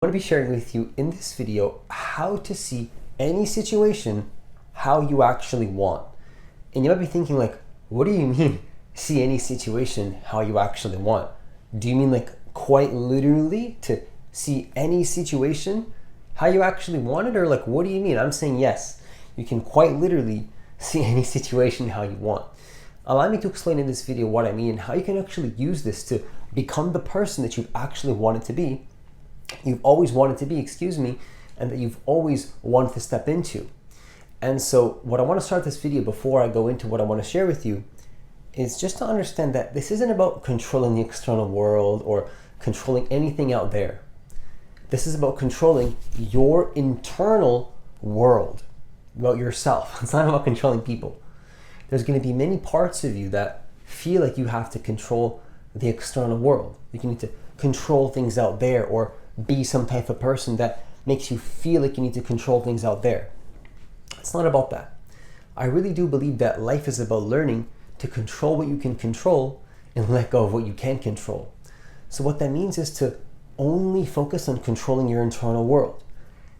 I'm going to be sharing with you in this video how to see any situation how you actually want. And you might be thinking like, what do you mean see any situation how you actually want? Do you mean like quite literally to see any situation how you actually want it? Or like, what do you mean? I'm saying yes, you can quite literally see any situation how you want. Allow me to explain in this video what I mean and how you can actually use this to become the person that you've actually wanted to be. You've always wanted to be, and that you've always wanted to step into. And so what I want to start this video before I go into what I want to share with you is just to understand that this isn't about controlling the external world or controlling anything out there. This is about controlling your internal world, about yourself. It's not about controlling people. There's going to be many parts of you that feel like you have to control the external world. You need to control things out there or be some type of person that makes you feel like you need to control things out there. It's not about that. I really do believe that life is about learning to control what you can control and let go of what you can't control. So what that means is to only focus on controlling your internal world.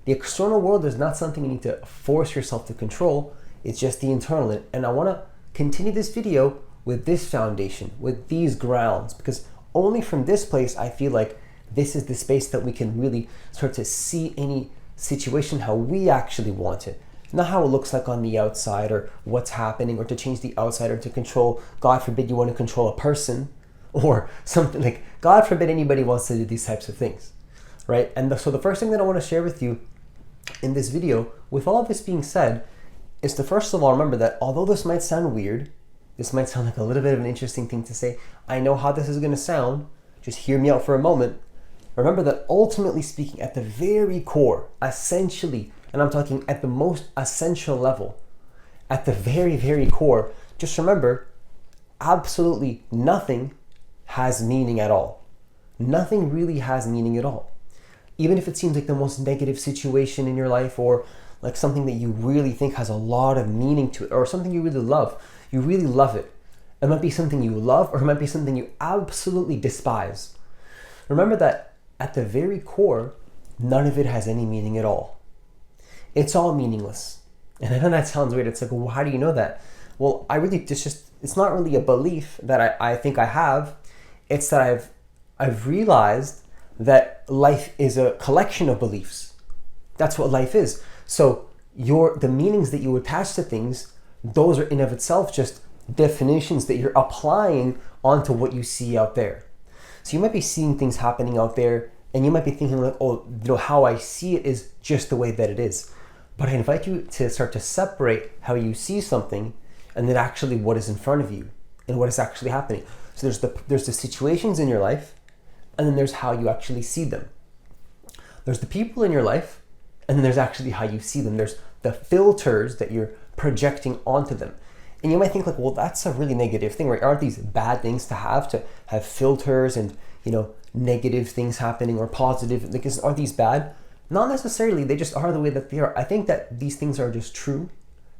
The external world is not something you need to force yourself to control. It's just the internal. And I want to continue this video with this foundation, with these grounds, because only from this place I feel like this is the space that we can really start to see any situation how we actually want it. Not how it looks like on the outside or what's happening or to change the outside or to control, God forbid you want to control a person or something like, God forbid anybody wants to do these types of things, right? And so the first thing that I want to share with you in this video, with all of this being said, is to first of all remember that although this might sound weird, this might sound like a little bit of an interesting thing to say, I know how this is going to sound, just hear me out for a moment. Remember that ultimately speaking, at the very core, essentially, and I'm talking at the most essential level, at the very, very core, just remember, absolutely nothing has meaning at all. Nothing really has meaning at all. Even if it seems like the most negative situation in your life or like something that you really think has a lot of meaning to it or something you really love it. It might be something you love or it might be something you absolutely despise. Remember that at the very core, none of it has any meaning at all. It's all meaningless. And I know that sounds weird. It's like, well, how do you know that? Well, it's not really a belief that I think I have. It's that I've realized that life is a collection of beliefs. That's what life is. So the meanings that you attach to things, those are in of itself just definitions that you're applying onto what you see out there. So you might be seeing things happening out there and you might be thinking like, oh, how I see it is just the way that it is. But I invite you to start to separate how you see something and then actually what is in front of you and what is actually happening. So there's the situations in your life and then there's how you actually see them. There's the people in your life and then there's actually how you see them. There's the filters that you're projecting onto them. And you might think like, well, that's a really negative thing, right? Aren't these bad things to have filters and, negative things happening or positive? Because are these bad? Not necessarily. They just are the way that they are. I think that these things are just true.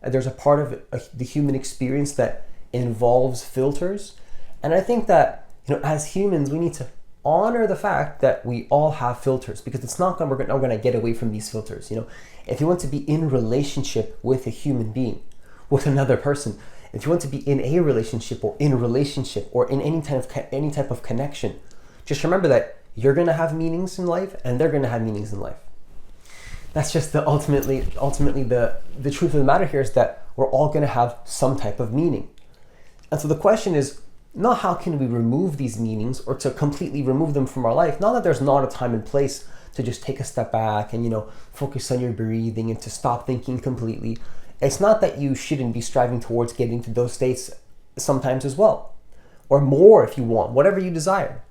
There's a part of the human experience that involves filters. And I think that, as humans, we need to honor the fact that we all have filters because it's not we're not going to get away from these filters. If you want to be in relationship with a human being, with another person, if you want to be in a relationship or in any type of connection, just remember that you're going to have meanings in life and they're going to have meanings in life. That's just ultimately the truth of the matter here is that we're all going to have some type of meaning. And so the question is not how can we remove these meanings or to completely remove them from our life. Not that there's not a time and place to just take a step back and focus on your breathing and to stop thinking completely. It's not that you shouldn't be striving towards getting to those states sometimes as well, or more if you want, whatever you desire.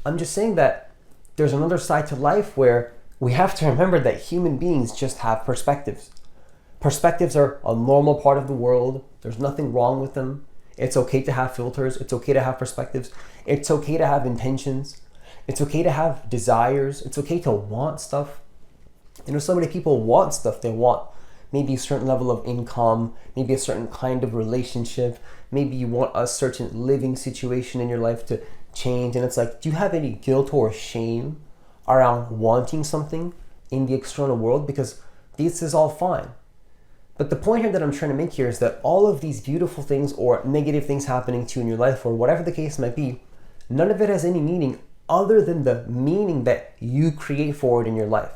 I'm just saying that there's another side to life where we have to remember that human beings just have perspectives. Perspectives are a normal part of the world. There's nothing wrong with them. It's okay to have filters. It's okay to have perspectives. It's okay to have intentions. It's okay to have desires. It's okay to want stuff. So many people want stuff. They want maybe a certain level of income, maybe a certain kind of relationship, maybe you want a certain living situation in your life to change. And it's like, do you have any guilt or shame around wanting something in the external world, because this is all fine. But the point here that I'm trying to make here is that all of these beautiful things or negative things happening to you in your life, or whatever the case might be, none of it has any meaning other than the meaning that you create for it in your life.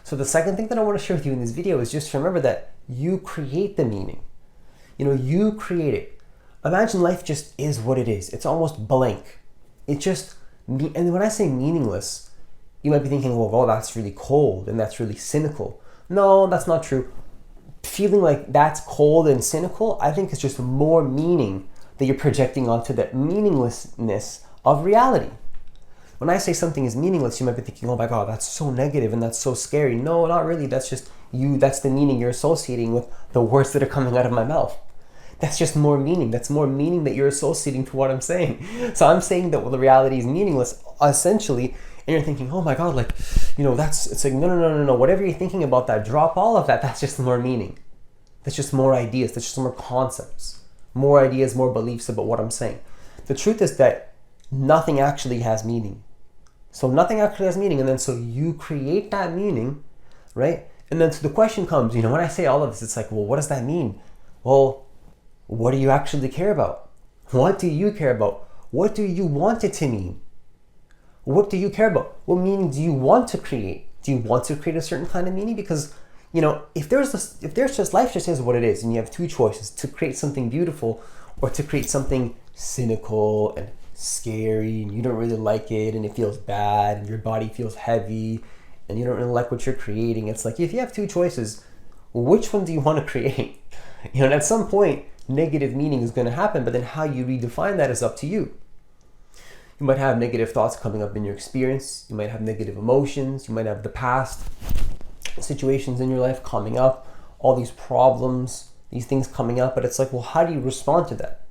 So the second thing that I want to share with you in this video is just to remember that you create the meaning. You create it. Imagine life just is what it is. It's almost blank. It just, and when I say meaningless, you might be thinking, well, that's really cold and that's really cynical. No, that's not true. Feeling like that's cold and cynical, I think it's just more meaning that you're projecting onto the meaninglessness of reality. When I say something is meaningless, you might be thinking, oh my God, that's so negative and that's so scary. No, not really. That's just you. That's the meaning you're associating with the words that are coming out of my mouth. That's just more meaning. That's more meaning that you're associating to what I'm saying. So I'm saying that the reality is meaningless, essentially, and you're thinking, oh my God, it's like, no. Whatever you're thinking about that, drop all of that. That's just more meaning. That's just more ideas. That's just more concepts. More ideas, more beliefs about what I'm saying. The truth is that nothing actually has meaning. So nothing actually has meaning. And then so you create that meaning, right? And then so the question comes, when I say all of this, it's like, well, what does that mean? Well, what do you actually care about? What do you care about? What do you want it to mean? What do you care about? What meaning do you want to create? Do you want to create a certain kind of meaning? Because, if life just is what it is, and you have two choices, to create something beautiful or to create something cynical and scary, and you don't really like it, and it feels bad, and your body feels heavy, and you don't really like what you're creating. It's like, if you have two choices, which one do you want to create? And at some point, negative meaning is going to happen, but then how you redefine that is up to you. You might have negative thoughts coming up in your experience. You might have negative emotions. You might have the past situations in your life coming up, all these problems, these things coming up. But it's like, well, how do you respond to that?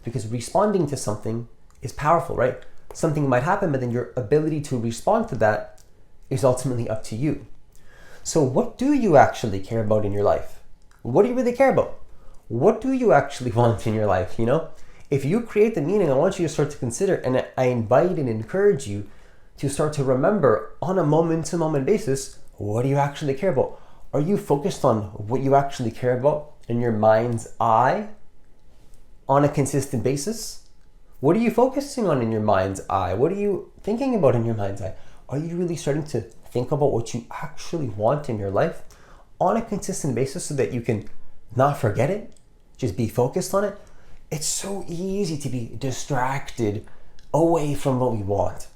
Because responding to something is powerful, right? Something might happen, but then your ability to respond to that is ultimately up to you. So what do you actually care about in your life? What do you really care about? What do you actually want in your life? If you create the meaning, I want you to start to consider, and I invite and encourage you to start to remember on a moment-to-moment basis, what do you actually care about? Are you focused on what you actually care about in your mind's eye on a consistent basis? What are you focusing on in your mind's eye? What are you thinking about in your mind's eye? Are you really starting to think about what you actually want in your life on a consistent basis so that you can not forget it? Just be focused on it? It's so easy to be distracted away from what we want.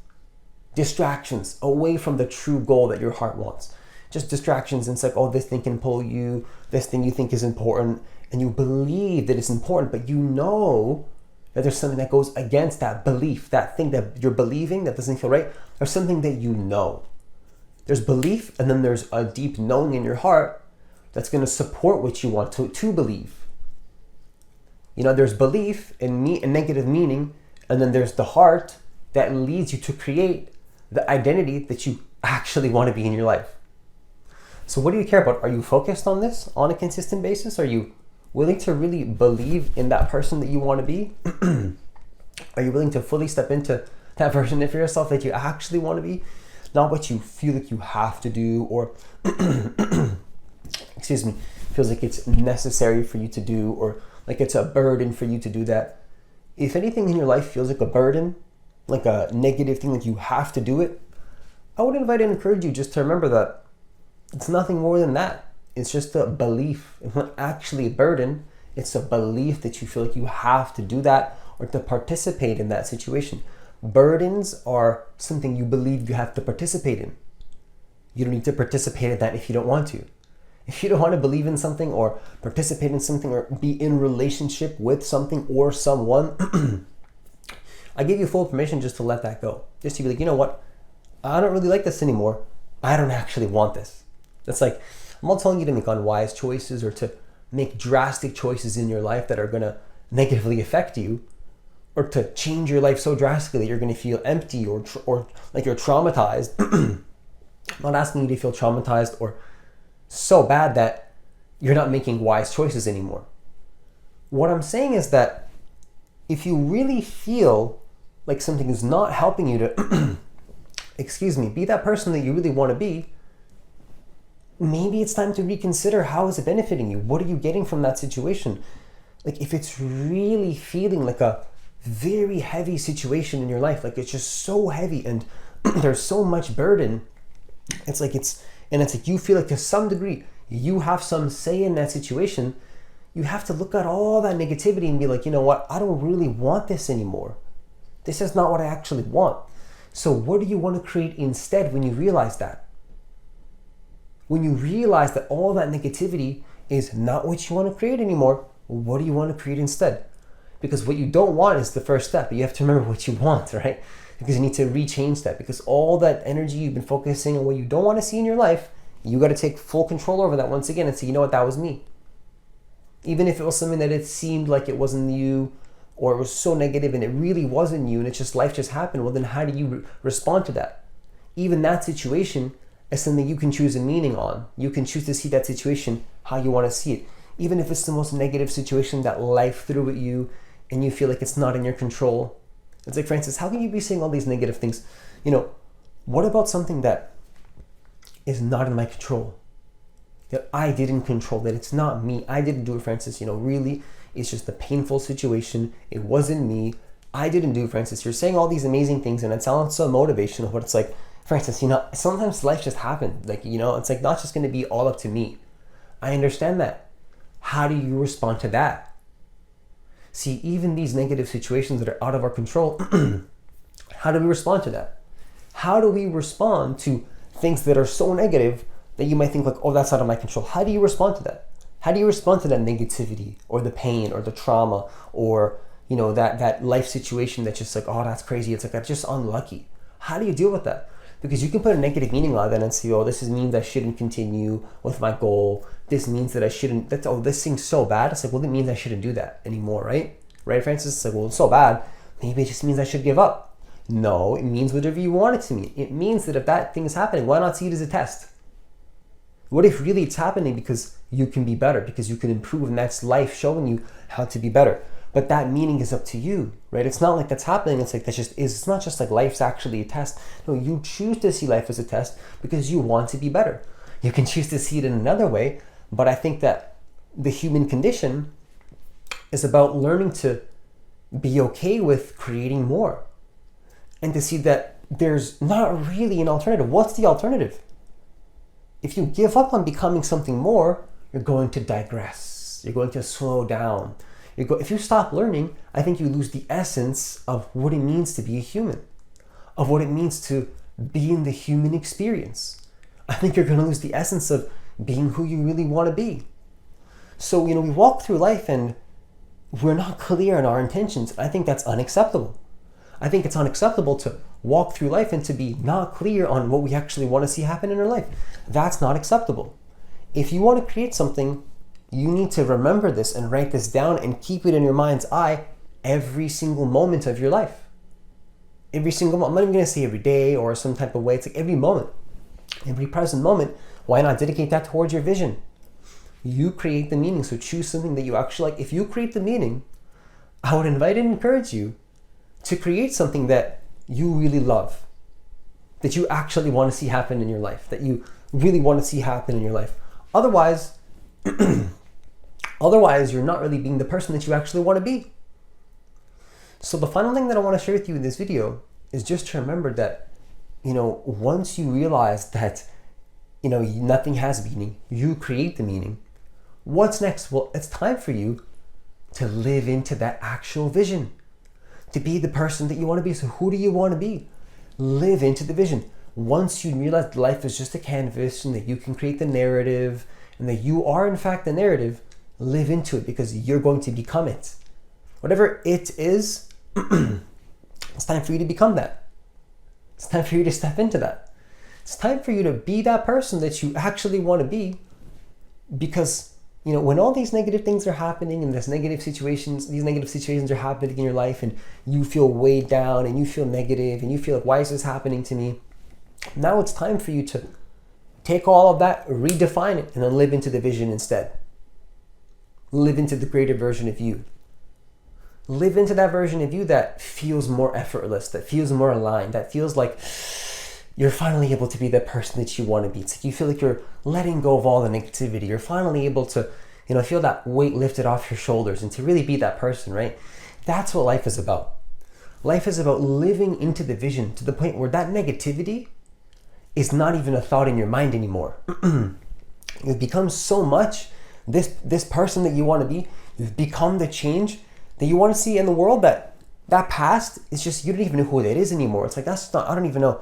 Distractions away from the true goal that your heart wants. Just distractions, and it's like, oh, this thing can pull you, this thing you think is important, and you believe that it's important, but you know that there's something that goes against that belief, that thing that you're believing that doesn't feel right. There's something that you know. There's belief, and then there's a deep knowing in your heart that's going to support what you want to believe. There's belief and negative meaning, and then there's the heart that leads you to create the identity that you actually want to be in your life. So what do you care about? Are you focused on this on a consistent basis? Are you willing to really believe in that person that you want to be? Are you willing to fully step into that version of yourself that you actually want to be? Not what you feel like you have to do, or feels like it's necessary for you to do, or like it's a burden for you to do that. If anything in your life feels like a burden, like a negative thing, like you have to do it, I would invite and encourage you just to remember that it's nothing more than that. It's just a belief. It's not actually a burden. It's a belief that you feel like you have to do that or to participate in that situation. Burdens are something you believe you have to participate in. You don't need to participate in that if you don't want to. If you don't want to believe in something or participate in something or be in relationship with something or someone, I give you full permission just to let that go. Just to be like, you know what? I don't really like this anymore. I don't actually want this. That's like, I'm not telling you to make unwise choices or to make drastic choices in your life that are going to negatively affect you, or to change your life so drastically that you're going to feel empty or like you're traumatized. I'm not asking you to feel traumatized or so bad that you're not making wise choices anymore. What I'm saying is that if you really feel like something is not helping you to be that person that you really want to be, maybe it's time to reconsider, how is it benefiting you? What are you getting from that situation? Like, if it's really feeling like a very heavy situation in your life, like it's just so heavy and there's so much burden, it's like you feel like to some degree you have some say in that situation, you have to look at all that negativity and be like, you know what, I don't really want this anymore. This is not what I actually want. So what do you want to create instead when you realize that? When you realize that all that negativity is not what you want to create anymore, what do you want to create instead? Because what you don't want is the first step. You have to remember what you want, right? Because you need to rechange that. Because all that energy you've been focusing on what you don't want to see in your life, you got to take full control over that once again and say, you know what, that was me. Even if it was something that it seemed like it wasn't you, or it was so negative and it really wasn't you, and it's just life just happened, well then how do you respond to that? Even that situation is something you can choose a meaning on. You can choose to see that situation how you want to see it. Even if it's the most negative situation that life threw at you and you feel like it's not in your control. It's like, Francis, how can you be saying all these negative things? You know, what about something that is not in my control? That I didn't control, that it's not me. I didn't do it, Francis. You know, really, it's just a painful situation. It wasn't me. I didn't do it, Francis. You're saying all these amazing things and it sounds so motivational, but it's like, Francis, you know, sometimes life just happened. Like, you know, it's like not just going to be all up to me. I understand that. How do you respond to that? See, even these negative situations that are out of our control, how do we respond to that? How do we respond to things that are so negative that you might think like, oh, that's out of my control? How do you respond to that? How do you respond to that negativity or the pain or the trauma or, you know, that life situation that's just like, oh, that's crazy. It's like, that's just unlucky. How do you deal with that? Because you can put a negative meaning on that and say, oh, this means I shouldn't continue with my goal. This means that I shouldn't, this seems so bad. It's like, well, it means I shouldn't do that anymore, right? Right, Francis? It's like, well, it's so bad. Maybe it just means I should give up. No, it means whatever you want it to mean. It means that if that thing is happening, why not see it as a test? What if really it's happening because you can be better, because you can improve, and that's life showing you how to be better? But that meaning is up to you, right? It's not like that's happening. It's like it's not just like life's actually a test. No, you choose to see life as a test because you want to be better. You can choose to see it in another way, but I think that the human condition is about learning to be okay with creating more and to see that there's not really an alternative. What's the alternative? If you give up on becoming something more, you're going to digress. You're going to slow down. If you stop learning, I think you lose the essence of what it means to be a human, of what it means to be in the human experience. I think you're going to lose the essence of being who you really want to be. So, you know, we walk through life and we're not clear in our intentions. I think that's unacceptable. I think it's unacceptable to walk through life and to be not clear on what we actually want to see happen in our life. That's not acceptable. If you want to create something, you need to remember this and write this down and keep it in your mind's eye every single moment of your life. Every single moment. I'm not even going to say every day or some type of way. It's like every moment, every present moment. Why not dedicate that towards your vision? You create the meaning. So choose something that you actually like. If you create the meaning, I would invite and encourage you to create something that you really love, that you actually want to see happen in your life, that you really want to see happen in your life. Otherwise, you're not really being the person that you actually want to be. So the final thing that I want to share with you in this video is just to remember that, you know, once you realize that, you know, nothing has meaning, you create the meaning. What's next? Well, it's time for you to live into that actual vision, to be the person that you want to be. So who do you want to be? Live into the vision. Once you realize life is just a canvas and that you can create the narrative and that you are in fact the narrative, live into it because you're going to become it. Whatever it is, it's time for you to become that. It's time for you to step into that. It's time for you to be that person that you actually want to be, because, you know, when all these negative things are happening and these negative situations are happening in your life and you feel weighed down and you feel negative and you feel like, why is this happening to me? Now it's time for you to take all of that, redefine it, and then live into the vision instead. Live into the greater version of you. Live into that version of you that feels more effortless, that feels more aligned, that feels like, you're finally able to be the person that you want to be. It's like you feel like you're letting go of all the negativity. You're finally able to, feel that weight lifted off your shoulders and to really be that person, right? That's what life is about. Life is about living into the vision to the point where that negativity is not even a thought in your mind anymore. You've become so much this person that you want to be. You've become the change that you want to see in the world, that past is just, you don't even know who that is anymore. It's like, I don't even know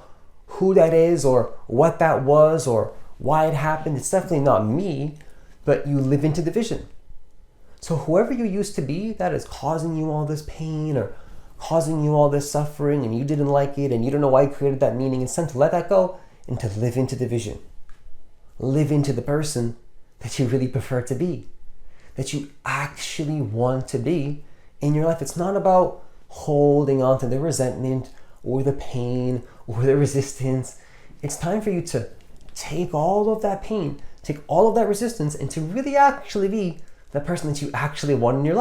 who that is or what that was or why it happened. It's definitely not me, but you live into the vision. So whoever you used to be that is causing you all this pain or causing you all this suffering and you didn't like it and you don't know why you created that meaning, it's time to let that go and to live into the vision. Live into the person that you really prefer to be, that you actually want to be in your life. It's not about holding on to the resentment or the pain or the resistance. It's time for you to take all of that pain, take all of that resistance, and to really actually be the person that you actually want in your life.